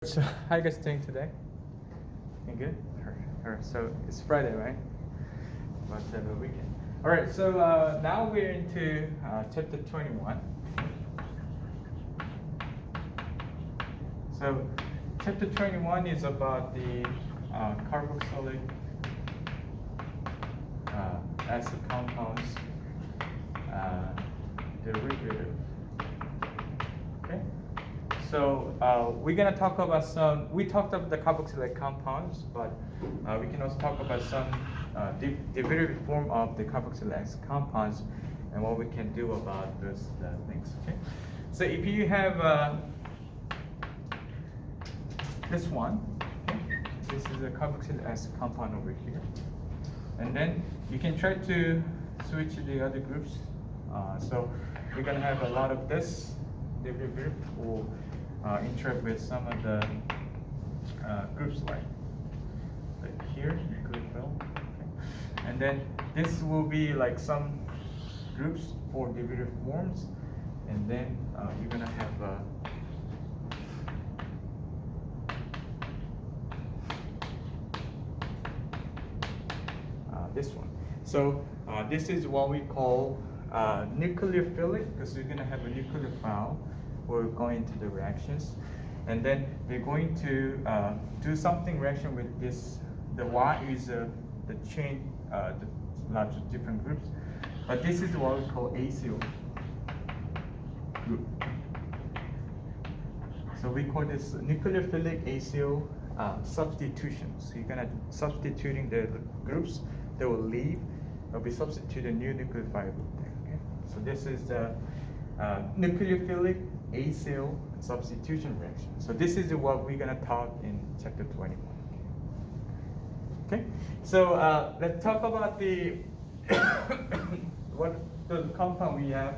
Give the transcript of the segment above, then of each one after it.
So, how you guys doing today? You good? Alright, so it's Friday, right? About to have a weekend. All right, so now we're into chapter 21. So, chapter 21 is about the carboxylic acid compounds derivative. Okay. So we're gonna talk about some. We talked about the carboxylic compounds, but we can also talk about some derivative form of the carboxylic compounds and what we can do about those things. Okay. So if you have this one, okay, this is a carboxylic acid compound over here, and then you can try to switch to the other groups. So we're gonna have a lot of this derivative or interact with some of the groups like here, nuclear film. Okay. And then this will be like some groups for derivative forms, and then you're gonna have this one. So this is what we call nucleophilic, because we're gonna have a nucleophile. We're going to the reactions, and then we're going to do something reaction with this. The Y is the chain, the lots of different groups, but this is what we call acyl group. So we call this nucleophilic acyl substitution. So you're gonna substituting the groups that will leave. They'll be substituted new nucleophile group there. Okay. So this is the nucleophilic acyl substitution reaction. So this is what we're gonna talk in chapter 21. Okay, so let's talk about the what the compound we have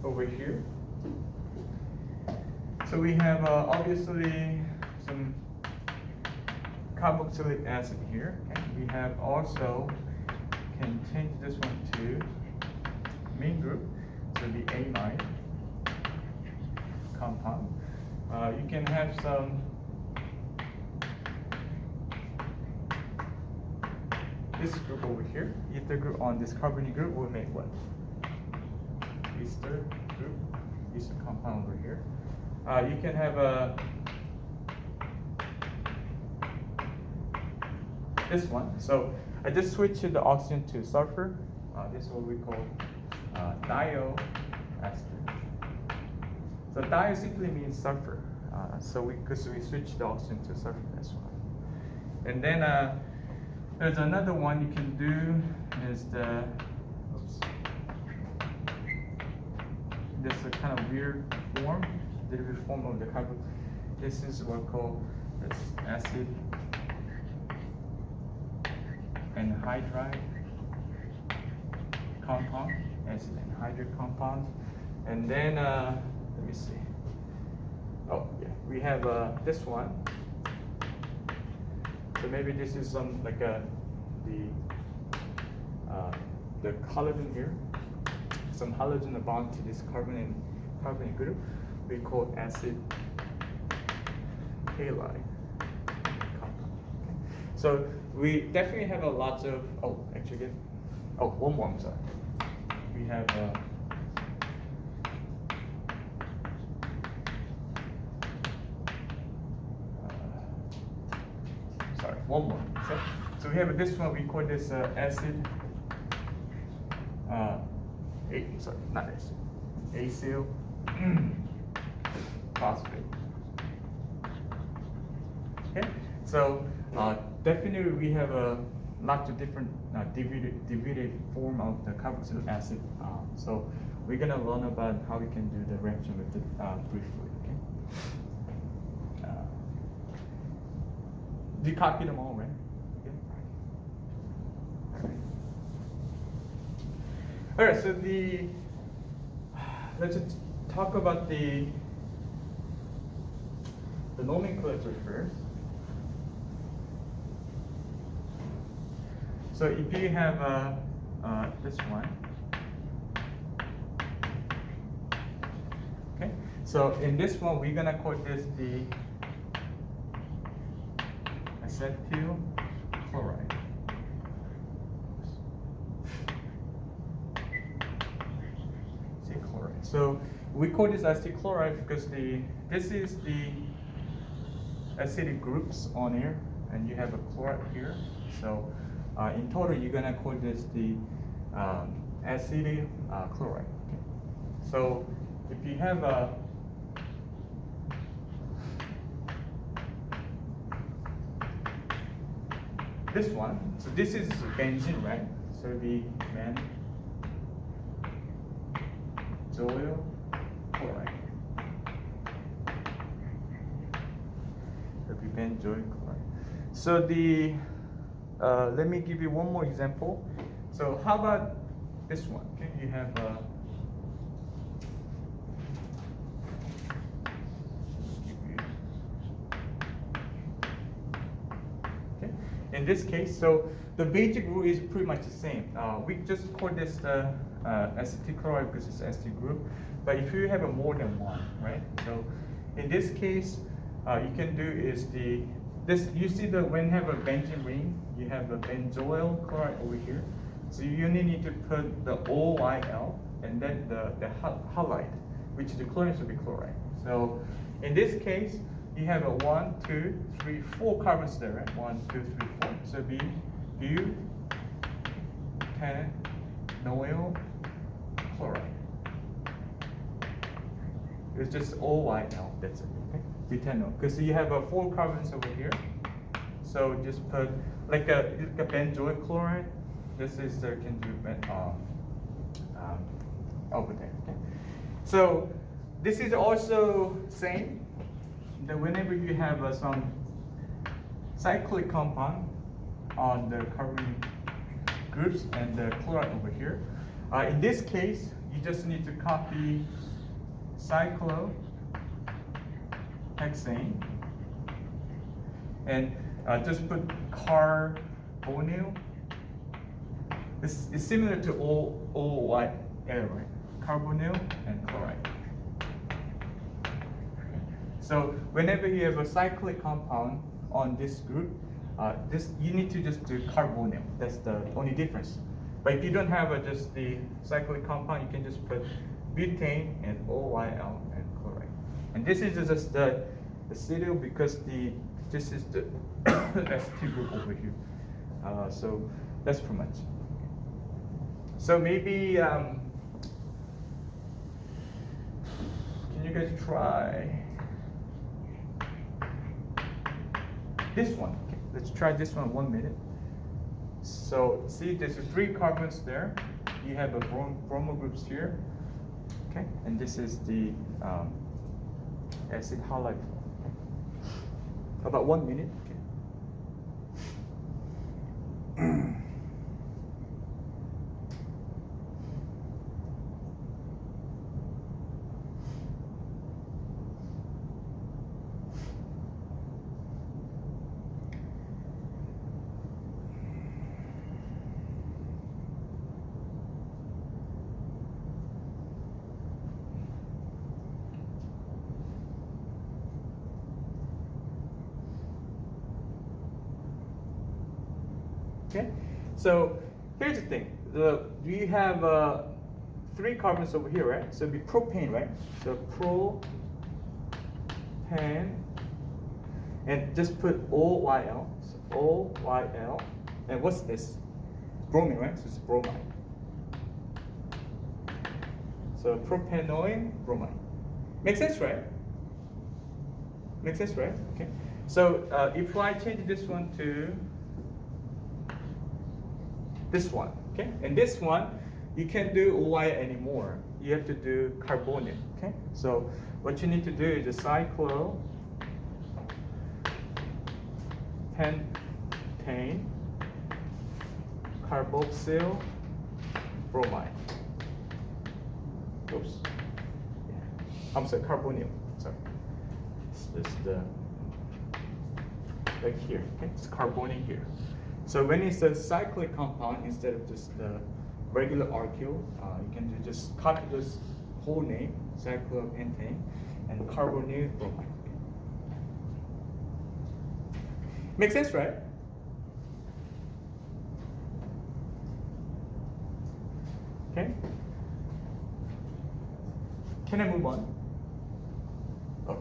over here. So we have obviously some carboxylic acid here. Okay? We have also can change this one to main group, so the amide compound. You can have some this group over here. Ether group on this carbonyl group will make what? Ester group, ester compound over here. You can have this one. So I just switched the oxygen to sulfur. This is what we call thioester. So thio simply means sulfur. So because we switched the oxygen to sulfur, that's why. And then there's another one you can do is the this is a kind of weird form, derivative form of the carbon. This is what we call this acid anhydride compound, acid anhydride compound. And then let me see. Oh yeah, we have this one. So maybe this is some like the halogen here. Some halogen bond to this carbon group. We call acid halide compound. Okay. So we definitely have a lot of one more. I'm sorry. We have one more. So we have this one. We call this acid. Not acid. Acyl phosphate. Okay. So definitely we have a lot of different derivative form of the carboxylic acid. So we're gonna learn about how we can do the reaction with it briefly. Okay. Do you copy them all, right? Okay. All right. So let's just talk about the nomenclature first. So if you have this one, okay. So in this one, we're gonna call this the acetyl chloride. Chloride. So we call this acetic chloride because this is the acidic groups on here, and you have a chloride here. So in total, you're gonna call this the acidic chloride. Okay. So if you have a this one, so this is benzene, right? So the benzoyl chloride. That'll be benzoyl chloride. So the let me give you one more example. So how about this one? Okay, you have in this case, so the basic rule is pretty much the same. We just call this the acetic chloride because it's acetic group. But if you have a more than one, right? So in this case, you can do is you see the when you have a benzene ring, you have a benzoyl chloride over here. So you only need to put the OYL and then the halide, which the chlorine should be chloride. So in this case, you have a 1, 2, 3, 4 carbons there, right? 1, 2, 3, 4. So be butanoyl chloride. It's just OYL. That's it. Okay? Butanol. Because you have 4 carbons over here. So just put like a benzoyl chloride. This is can do over there. Okay? So this is also same. That whenever you have some cyclic compound on the carbon groups and the chloride over here, in this case, you just need to copy cyclohexane and just put carbonyl. It's similar to OYL, right? Carbonyl and chloride. So whenever you have a cyclic compound on this group, you need to just do carbonyl. That's the only difference. But if you don't have just the cyclic compound, you can just put butane and OYL and chloride. And this is just the acetyl because this is the acetyl group over here. So that's pretty much. So maybe can you guys try this one? Okay, let's try this one 1 minute. So see, there's 3 carbons there. You have a bromo groups here. Okay, and this is the acid halide. Okay. About 1 minute. Okay. Okay, so here's the thing. We have 3 carbons over here, right? So it'd be propane, right? So propane, and just put OYL. So OYL, and what's this? Bromine, right? So it's bromide. So propanoid bromide. Makes sense, right? Makes sense, right? Okay. So if I change this one to this one, okay? And this one, you can't do OY anymore. You have to do carbonyl, okay? So what you need to do is a cyclopentane carboxyl bromide. Oops. Yeah. I'm sorry, carbonyl. Sorry. It's the like here, okay? It's carbonyl here. So when it's a cyclic compound, instead of just the regular alkyl, you can just copy this whole name, cyclopentane, and carbonyl bromide. Make sense, right? Okay. Can I move on? Oh.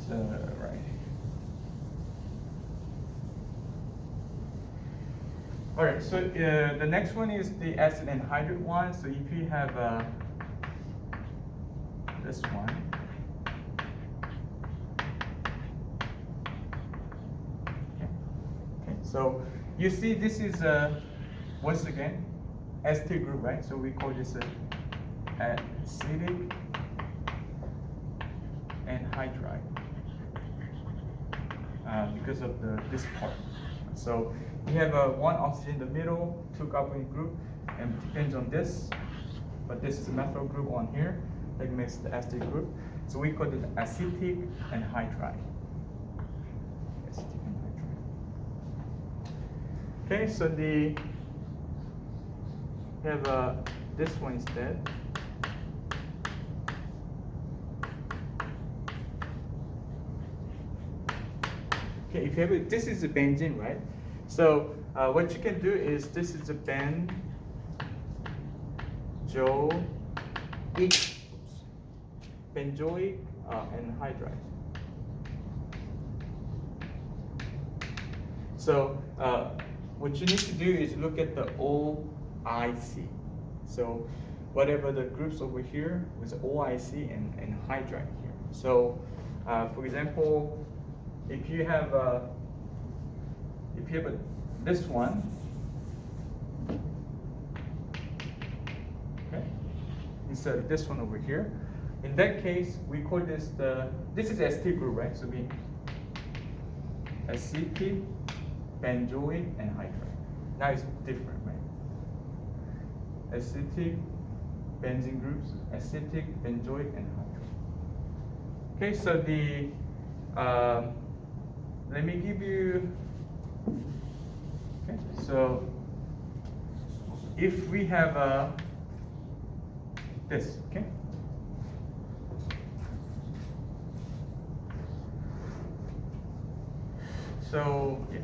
So, right. All right, so the next one is the acid anhydride one. So if you have this one, okay. So you see this is once again acetyl group, right? So we call this acidic anhydride because of this part. So we have one oxygen in the middle, two carbon group, and depends on this, but this is a methyl group on here that makes the acetic group. So we call it acetic anhydride. Acetic anhydride. Okay, so we have this one instead. Okay, if you have this is a benzene, right? So what you can do is this is a benzoic anhydride. So what you need to do is look at the OIC. So whatever the groups over here with OIC and hydride here. So for example, if you have this one, okay, instead of this one over here, in that case we call this this is acetic group, right? So we acetic, benzoic, and hydride. Now it's different, right? Acetic, benzene groups, acetic, benzoic, and hydride. Okay, so let me give you. Okay, so if we have this, okay. So yeah.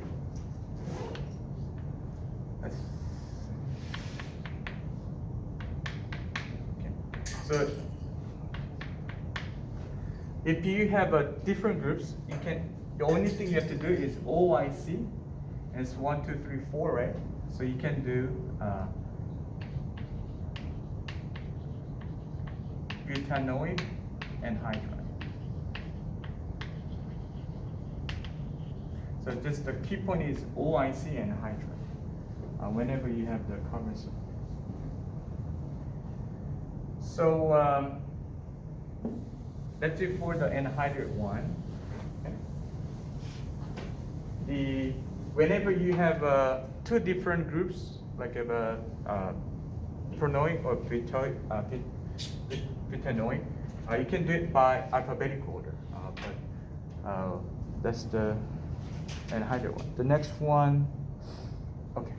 Okay. So if you have different groups, you can. The only thing you have to do is OIC, and it's 1, 2, 3, 4, right? So you can do butanoic and hydride. So just the key point is OIC and hydride whenever you have the carbon support. So that's it for the anhydride one. Whenever you have two different groups, like a pranoic or butanoic, you can do it by alphabetical order. But that's the anhydride one. The next one, okay.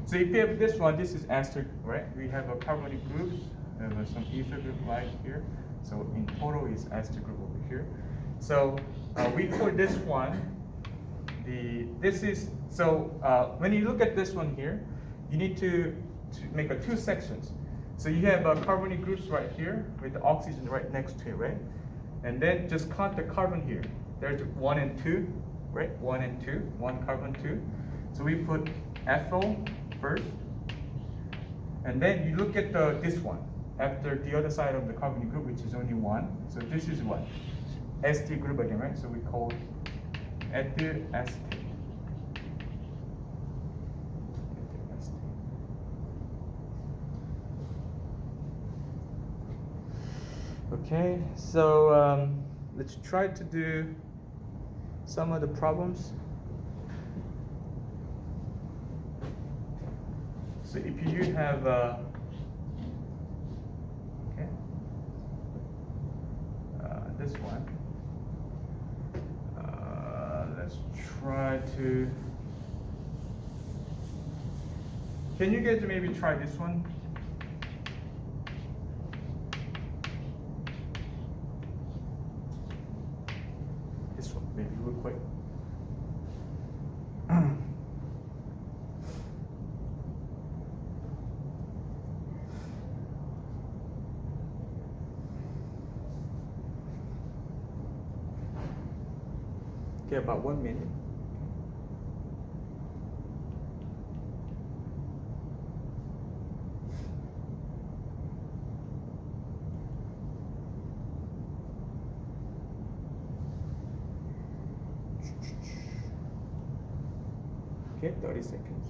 So if you have this one, this is ester, right? We have a carbonic groups, we have some ether group right here. So in total is ester group over here. So we call this one when you look at this one here, you need to make two sections. So you have carbonic groups right here with the oxygen right next to it, right? And then just count the carbon here. There's 1 and 2, right? 1 and 2, 1 carbon 2. So we put ethyl first, and then you look at this one after the other side of the carbonic group, which is only 1. So this is what? Ester group again, right? So we call ethyl acetate. Okay, so let's try to do some of the problems. So if you have this one, let's try to. Can you guys maybe try this one? This one, maybe real quick. Okay, about 1 minute. Okay, 30 seconds.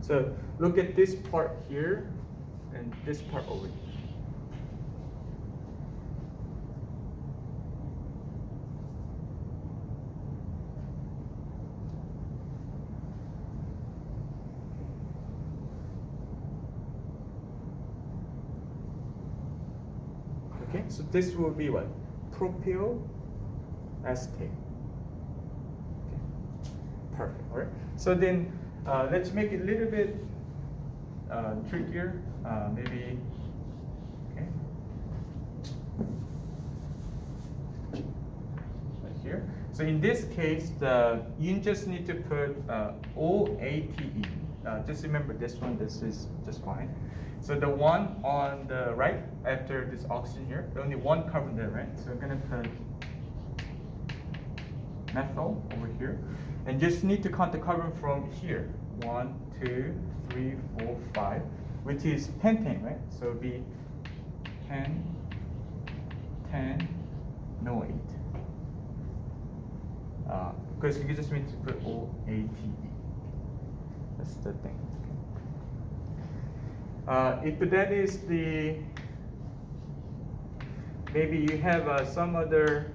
So look at this part here and this part over here. Okay, so this will be what? Propyl acetate. Okay, perfect. All right. So then let's make it a little bit trickier. Maybe. Okay. Right here. So in this case, you just need to put OATE. Just remember this one. This is just fine. So the one on the right after this oxygen here, only one carbon there, right? So we're gonna put methyl over here, and just need to count the carbon from here. 1, 2, 3, 4, 5, which is pentane, right? So it'll be 10, 10, no 8. Because you just need to put OATE. That's the thing. If that is the, maybe you have some other,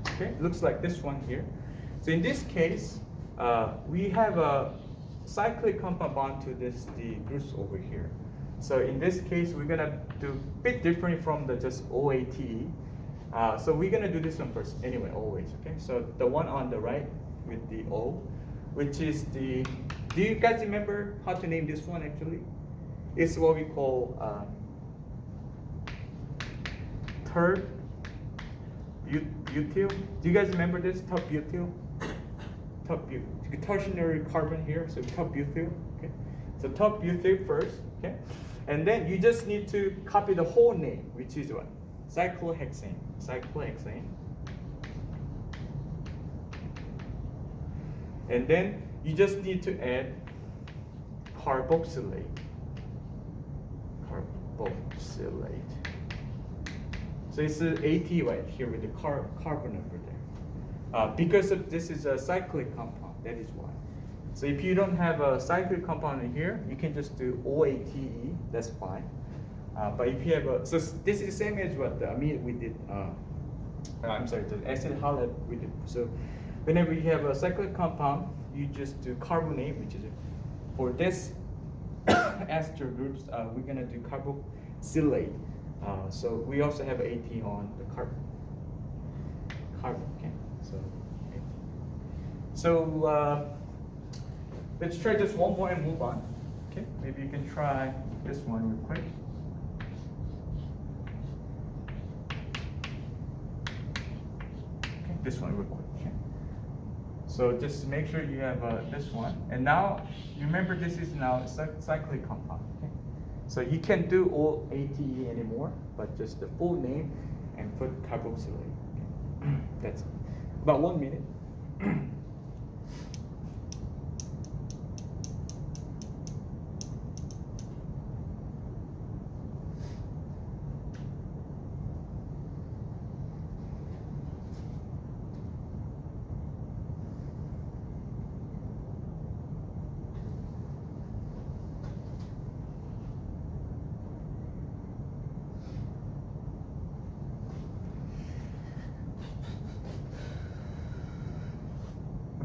okay, looks like this one here. So in this case, we have a cyclic compound bond to the groups over here. So in this case, we're gonna do a bit different from the just OATE. So we're gonna do this one first anyway, always, okay? So the one on the right with the O, which is the, do you guys remember how to name this one actually? It's what we call third butyl. Do you guys remember this? Top butyl? Top butyl. Tertiary carbon here, so top butyl. Okay. So top butyl first, okay? And then you just need to copy the whole name, which is what? Cyclohexane. Cyclohexane. And then you just need to add carboxylate. Carboxylate. So it's an AT right here with the carbon over there. Because of this is a cyclic compound, that is why. So if you don't have a cyclic compound in here, you can just do OATE, that's fine. But if you have a, so this is the same as what the amine we did, I'm sorry, the acid halide we did. So whenever you have a cyclic compound, you just do carbonate, which is for this ester groups, we're gonna do carboxylate. So we also have AT on the carbon. Okay. So let's try just one more and move on. Okay. Maybe you can try this one real quick. Okay. This one real quick. Okay. So just make sure you have this one. And now, remember this is now a cyclic compound. Okay? So you can't do OATE anymore, but just the full name and put carboxylate. Okay? That's it. About 1 minute.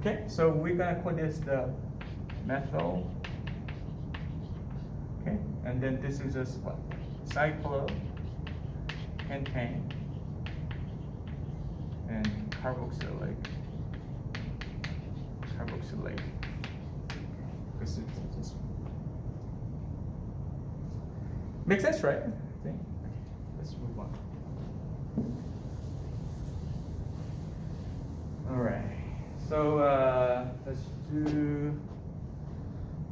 Okay, so we're gonna call this the methyl. Okay, and then this is just what? Cyclohexane and carboxylate. carboxylate. This is this. Makes sense, right? I think. Let's move on. All right. So let's do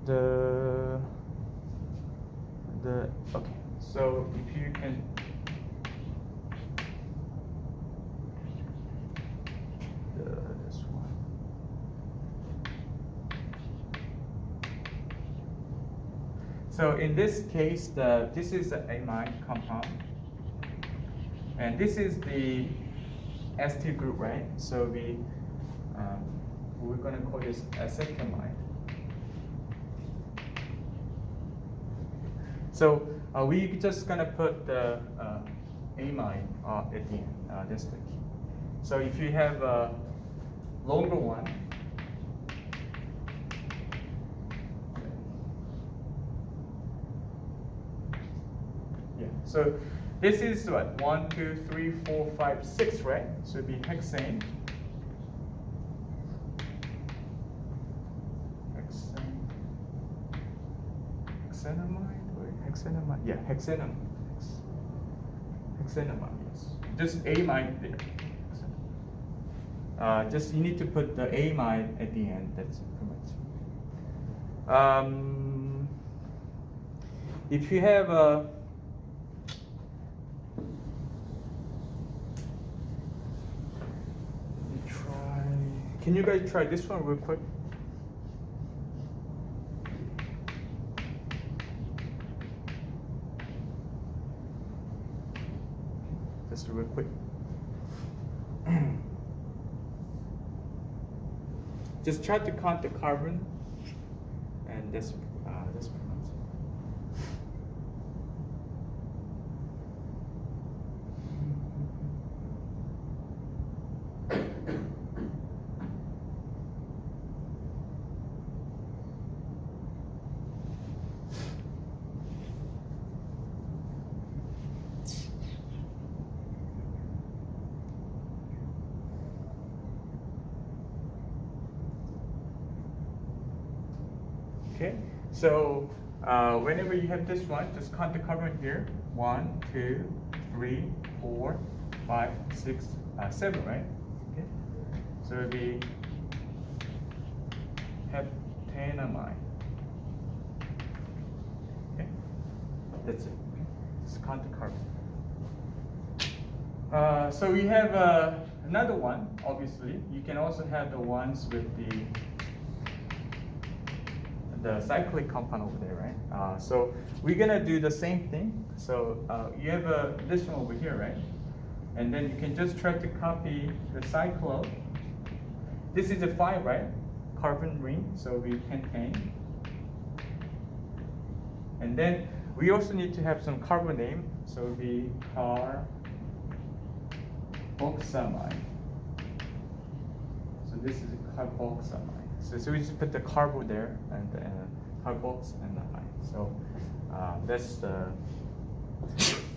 the okay. So if you can. This one. So in this case, this is an amine compound, and this is the ST group, right? So we're going to call this acetamide. So we're just going to put the amine at the end. That's the key. So if you have a longer one, yeah. So this is what 1, 2, 3, 4, 5, 6, right? So it'd be hexane. Hexenamide or hexenamide? Yeah, hexenamide. Hexenamide, yes. Just amide there. Just you need to put the amide at the end. That's pretty much. If you have a can you guys try this one real quick? Just real quick. Just try to count the carbon, and that's pretty much okay. So whenever you have this one, just count the carbon here. 1, 2, 3, 4, 5, 6, 7, right? Okay. So it'll be heptanamide. Okay. That's it. Okay. Just count the carbon. So we have another one. Obviously, you can also have the ones with the cyclic compound over there, right? So we're gonna do the same thing. So you have this one over here, right? And then you can just try to copy the cyclo. This is a 5, right? Carbon ring, so we pentane. And then we also need to have some carbon name, so it'll be carboxamide. So this is carboxamide. So we just put the carbo there and carbox and the I. So that's the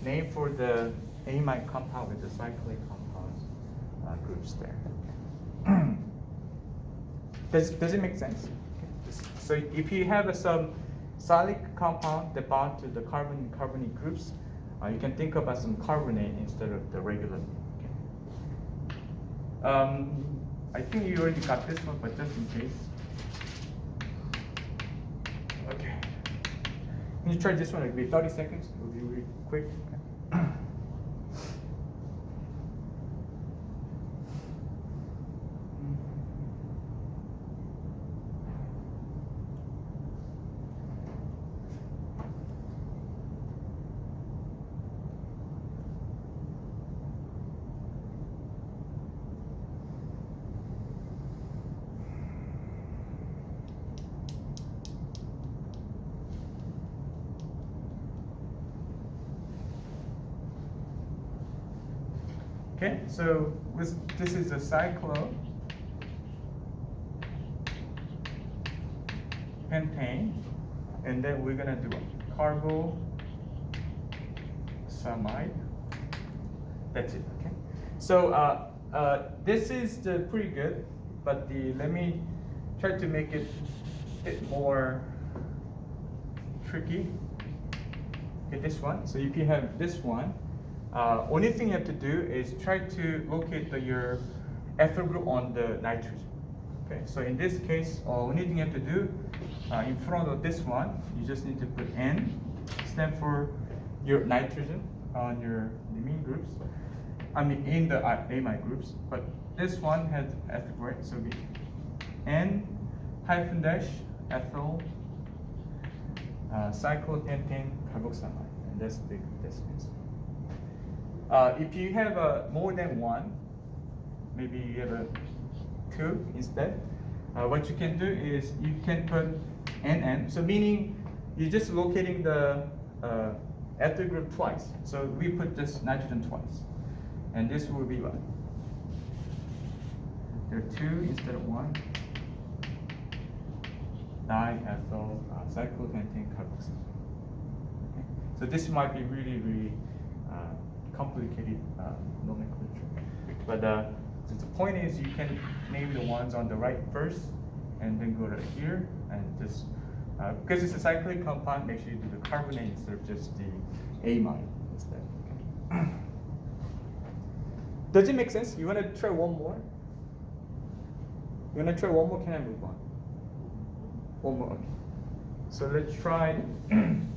name for the amide compound with the cyclic compounds groups there. Does it make sense? Okay. So if you have some cyclic compound that bond to the carbon and carbonyl groups, you can think about some carbonate instead of the regular. Okay. I think you already got this one, but just in case. Okay. Can you try this one? It'll be 30 seconds. It'll be really quick. Okay. Okay, so this is a cyclopentane, and then we're gonna do a carboxamide. That's it. Okay. So this is pretty good, but let me try to make it a bit more tricky. Okay, this one. So if you have this one, only thing you have to do is try to locate your ethyl group on the nitrogen. Okay, so in this case, only thing you have to do in front of this one, you just need to put N, stand for your nitrogen on your amine groups. I mean in the amine groups, but this one has ethyl, right? So we N hyphen dash ethyl cyclopentane carboxamide, and that's the distance. If you have more than one, maybe you have two instead. What you can do is you can put NN. So meaning you're just locating the ethyl group twice. So we put this nitrogen twice, and this will be what? There are two instead of one. Diethyl cyclopentane carboxamide. Okay. So this might be really complicated nomenclature, but the point is you can name the ones on the right first, and then go to here and just because it's a cyclic compound, make sure you do the carbonate instead of just the amine instead. Okay. Does it make sense? You want to try one more? You want to try one more? Can I move on? One more. Okay. So let's try. Can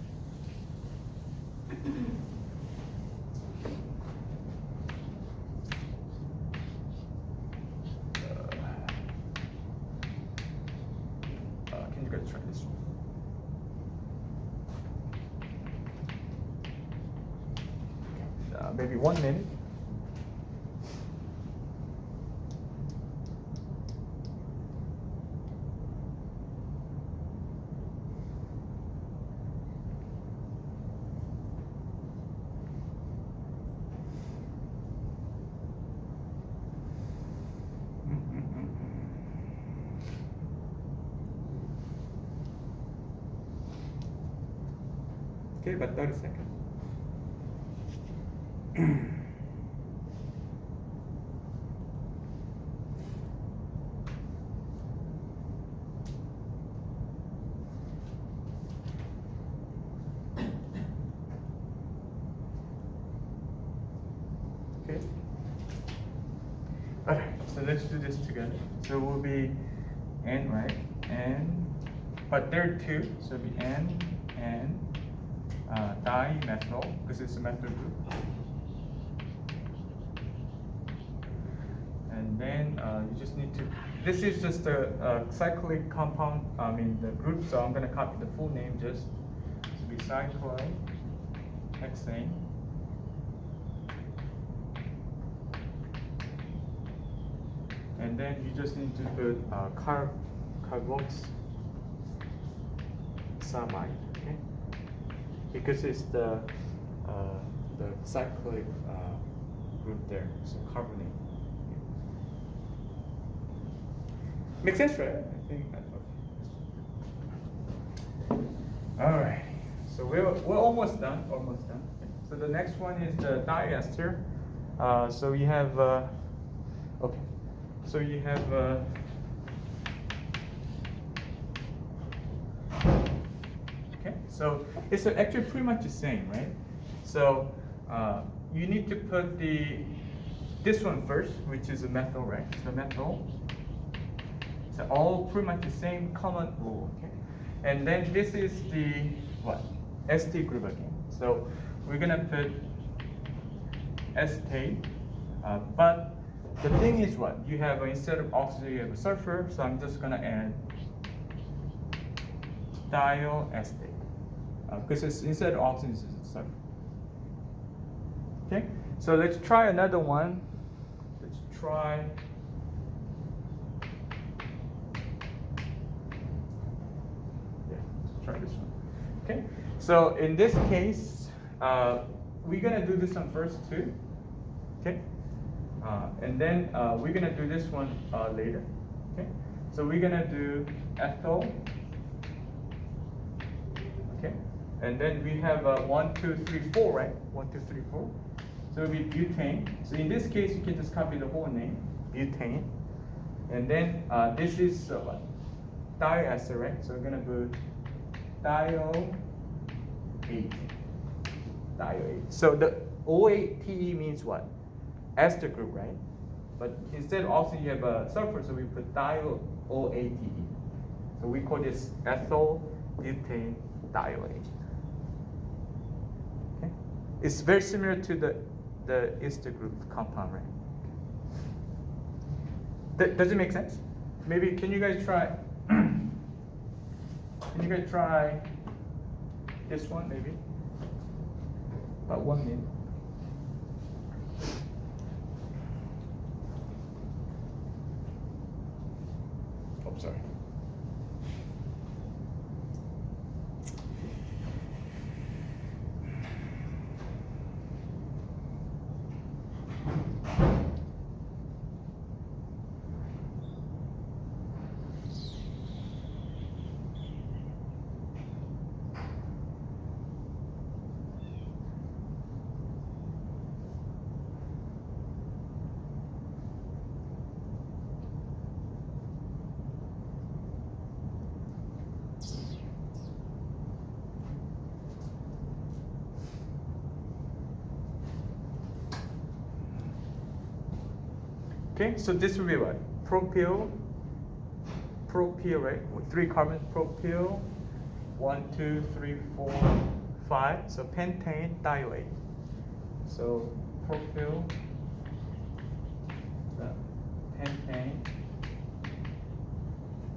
you guys try this one? Maybe 1 minute. Okay, about 30 seconds. Okay. Okay, so let's do this together. So it will be N, right? N, but there are two, so it'll be N, dimethyl, because it's a methyl group. And then you just need to, this is just a cyclic compound, I mean the group, so I'm going to copy the full name just to be cyclohexane. And then you just need to put carboxamide, okay? Because it's the cyclic group there, so carbonate. Makes sense, right? I think that's okay. All right, so we're almost done. Almost done. Okay. So the next one is the diester. So you have okay. So you have okay. So it's actually pretty much the same, right? So you need to put this one first, which is a methyl, right? So methyl. So all pretty much the same common rule, okay? And then this is the what? ST group again. So we're gonna put ST, but the thing is what? You have instead of oxygen, you have a sulfur. So I'm just gonna add diol ST, because it's instead of oxygen, it's sulfur. Okay. So let's try another one. Let's try. Try this one. Okay, so in this case, we're gonna do this one first too. Okay, and then we're gonna do this one later. Okay, so we're gonna do ethyl. Okay, and then we have 1, 2, 3, 4, right? 1, 2, 3, 4. So it'll be butane. So in this case, you can just copy the whole name, butane, and then this is what? thioester, right? So we're gonna put thio 8. Thio 8. So the O8TE means what? Ester group, right? But instead also you have a sulfur, so we put thio O8TE. So we call this ethyl butane thioate. Okay? It's very similar to the ester group compound, right? Does it make sense? Maybe can you guys try? Can you guys try this one maybe? About 1 minute. Oh, sorry. Okay, so this will be what? Propyl, right? With 3 carbons, propyl, 1, 2, 3, 4, 5. So pentane thioate. So propyl, pentane,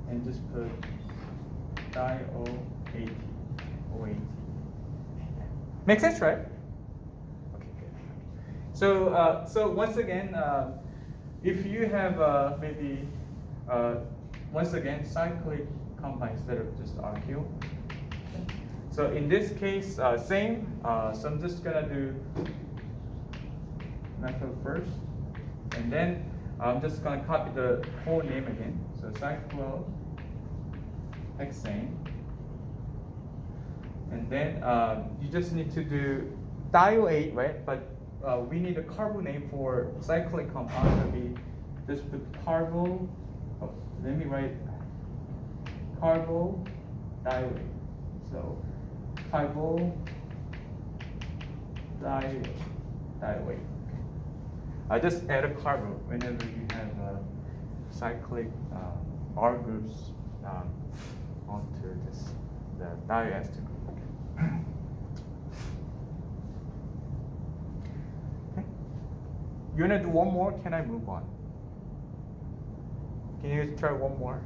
and just put thio8, O8. Make sense, right? Okay, good. So once again, if you have maybe once again cyclic compound instead of just alkyl. Okay. So in this case, same. So I'm just gonna do methyl first, and then I'm just gonna copy the whole name again. So cyclohexane, and then you just need to do thioate, right? But we need a carbonate for cyclic compound. So we just put carbo. Oh, let me write carbo thioate. So carbo thioate. I just add a carbo whenever you have cyclic R groups onto the diester group. Okay. You wanna do one more? Can I move on? Can you try one more?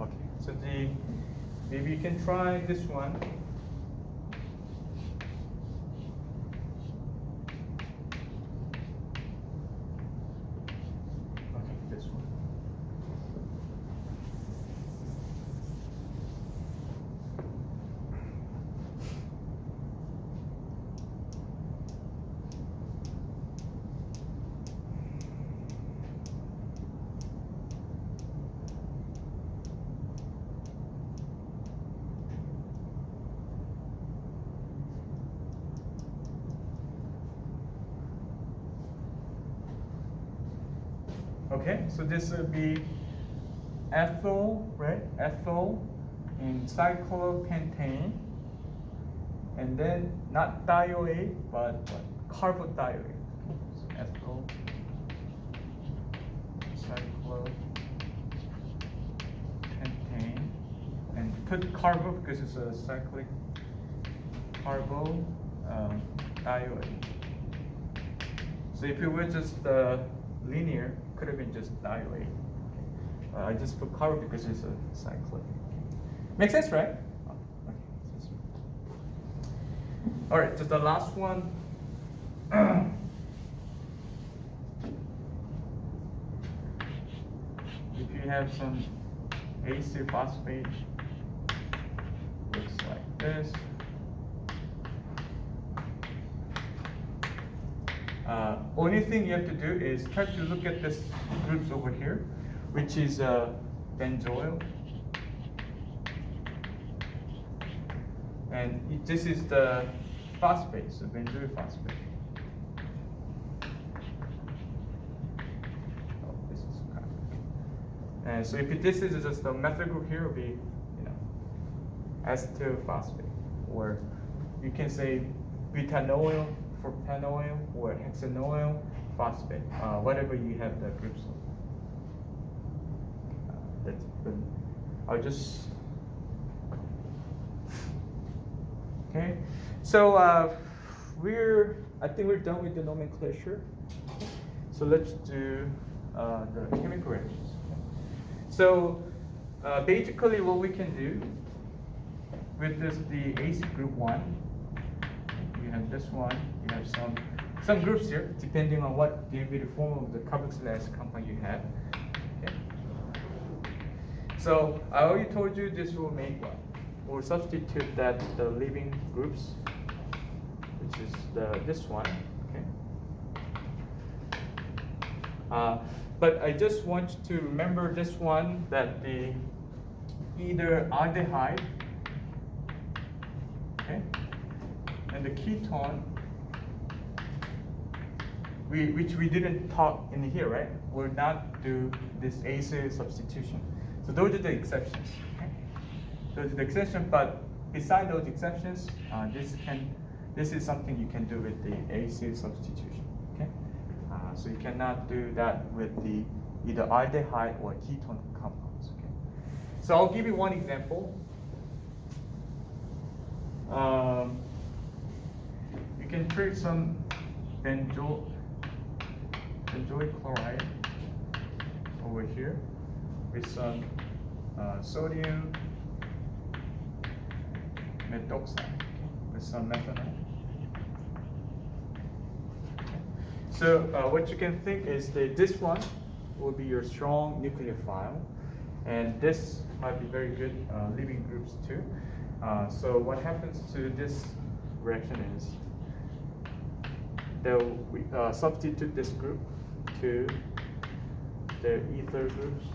Okay. So maybe you can try this one. Okay, this one. Okay, so this would be ethyl, right? Ethyl and cyclopentane, and then not thioate, but carbothioate. So ethyl, cyclopentane, and put carbo because it's a cyclic carbo thioate. So if it were just linear, could have been just thioate. I just put carbo because it's a cyclic. Makes sense, right? Oh, okay. All right, so the last one. If you have some acyl phosphate, looks like this. Only thing you have to do is try to look at this groups over here, which is benzoyl, and this is the phosphate, so benzoyl phosphate. Oh, this is kind of, and so if this is just the methyl group here, it will be ester-phosphate, or you can say butanoyl, propanoyl, or hexanoyl phosphate, whatever you have the groups of. That's good. I'll just. Okay, so I think we're done with the nomenclature. So let's do the chemical reactions. So basically, what we can do with this, the AC group 1, you have this one, you have some groups here, depending on what derivative form of the carboxylic acid compound you have. Okay. So I already told you this will make what? We'll substitute that the leaving groups, which is this one. Okay. But I just want you to remember this one, that the either aldehyde, okay, and the ketone, which we didn't talk in here, right? Will not do this acid substitution. So those are the exceptions. Okay? Those are the exceptions, but beside those exceptions, this is something you can do with the acid substitution. Okay? So you cannot do that with the either aldehyde or ketone compounds. Okay? So I'll give you one example. You can treat some benzoic chloride over here with some sodium methoxide with some methanol. So what you can think is that this one will be your strong nucleophile, and this might be very good leaving groups too. So what happens to this reaction is they'll substitute this group to the ether groups,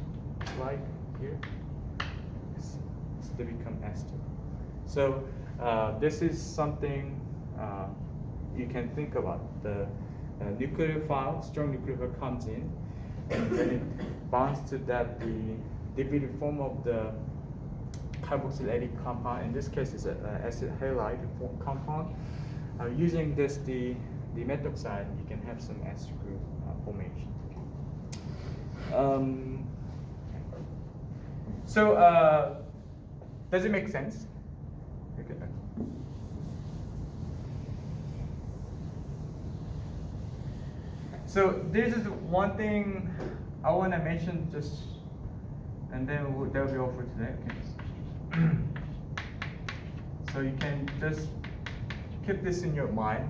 like here. They become ester. So this is something you can think about. The nucleophile, strong nucleophile comes in, and then it bonds to that the derivative form of the carboxylated compound. In this case, it's an acid halide compound. Using this the methoxide, you can have some ester group formation. So does it make sense? Okay. So this is one thing I want to mention, just, and then that'll be all for today. Okay. So you can just keep this in your mind.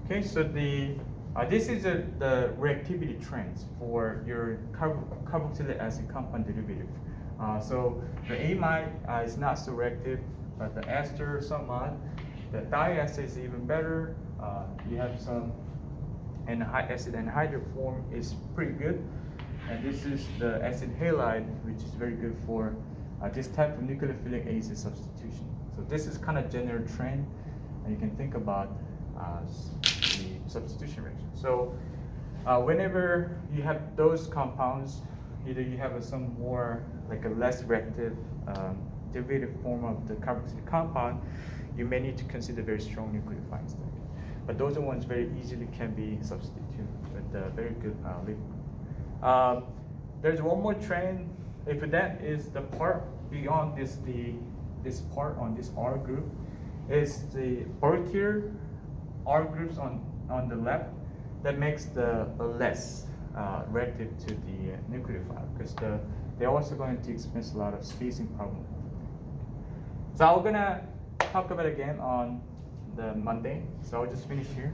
Okay, so this is the reactivity trends for your carboxylic acid compound derivative. So the amide is not so reactive, but the ester somewhat. The diacid is even better. You have some acid anhydride form is pretty good. And this is the acid halide, which is very good for this type of nucleophilic acid substitution. So this is kind of general trend, and you can think about the substitution reaction. So whenever you have those compounds, either you have some more like a less reactive derivative form of the carboxylic compound, you may need to consider very strong nucleophile instead. But those are ones very easily can be substituted with a very good liquid. There's one more trend. If that is the part beyond this part on this R group, is the bulkier R groups on the left that makes the less reactive to the nucleophile, because they're also going to experience a lot of spacing problem. So I'm gonna talk about it again on the Monday. So I'll just finish here.